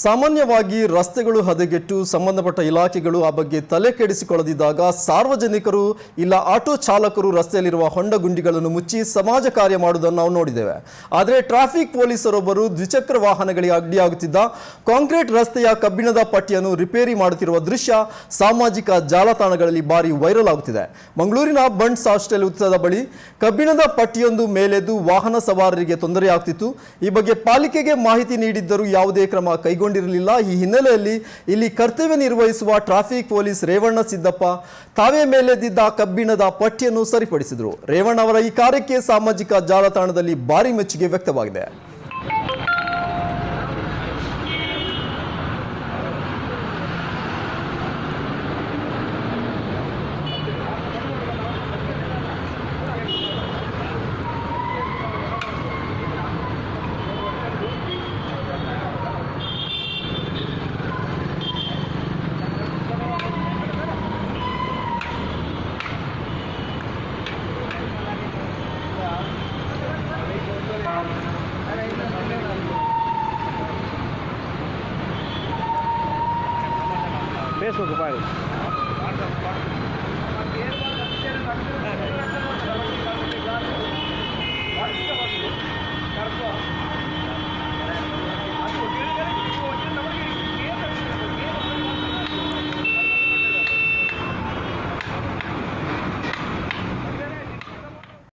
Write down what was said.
ಸಾಮಾನ್ಯವಾಗಿ ರಸ್ತೆಗಳು ಹದಗೆಟ್ಟು ಸಂಬಂಧಪಟ್ಟ ಇಲಾಖೆಗಳು ಆ ಬಗ್ಗೆ ತಲೆ ಕೆಡಿಸಿಕೊಳ್ಳದಿದ್ದಾಗ ಸಾರ್ವಜನಿಕರು ಇಲ್ಲ ಆಟೋ ಚಾಲಕರು ರಸ್ತೆಯಲ್ಲಿರುವ ಹೊಂಡ ಗುಂಡಿಗಳನ್ನು ಮುಚ್ಚಿ ಸಮಾಜ ಕಾರ್ಯ ಮಾಡುವುದನ್ನು ನಾವು ನೋಡಿದ್ದೇವೆ. ಆದರೆ ಟ್ರಾಫಿಕ್ ಪೊಲೀಸರೊಬ್ಬರು ದ್ವಿಚಕ್ರ ವಾಹನಗಳಿಗೆ ಅಡ್ಡಿಯಾಗುತ್ತಿದ್ದ ಕಾಂಕ್ರೀಟ್ ರಸ್ತೆಯ ಕಬ್ಬಿಣದ ಪಟ್ಟಿಯನ್ನು ರಿಪೇರಿ ಮಾಡುತ್ತಿರುವ ದೃಶ್ಯ ಸಾಮಾಜಿಕ ಜಾಲತಾಣಗಳಲ್ಲಿ ಭಾರಿ ವೈರಲ್ ಆಗುತ್ತಿದೆ. ಮಂಗಳೂರಿನ ಬಂಟ್ಸ್ ಹಾಸ್ಟೆಲ್ ವೃತ್ತದ ಬಳಿ ಕಬ್ಬಿಣದ ಪಟ್ಟಿಯೊಂದು ಮೇಲೆದ್ದು ವಾಹನ ಸವಾರರಿಗೆ ತೊಂದರೆಯಾಗುತ್ತಿತ್ತು. ಈ ಬಗ್ಗೆ ಪಾಲಿಕೆಗೆ ಮಾಹಿತಿ ನೀಡಿದ್ದರೂ ಯಾವುದೇ ಕ್ರಮ ಕೈಗೊಂಡಿರಲಿಲ್ಲ. ಈ ಹಿನ್ನೆಲೆಯಲ್ಲಿ ಇಲ್ಲಿ ಕರ್ತವ್ಯ ನಿರ್ವಹಿಸುವ ಟ್ರಾಫಿಕ್ ಪೊಲೀಸ್ ರೇವಣ್ಣ ಸಿದ್ದಪ್ಪ ತಾವೇ ಮೇಲೆದ್ದಿದ್ದ ಕಬ್ಬಿಣದ ಪಟ್ಟಿಯನ್ನು ಸರಿಪಡಿಸಿದರು. ರೇವಣ್ಣ ಅವರ ಈ ಕಾರ್ಯಕ್ಕೆ ಸಾಮಾಜಿಕ ಜಾಲತಾಣದಲ್ಲಿ ಭಾರಿ ಮೆಚ್ಚುಗೆ ವ್ಯಕ್ತವಾಗಿದೆ. Facebook file.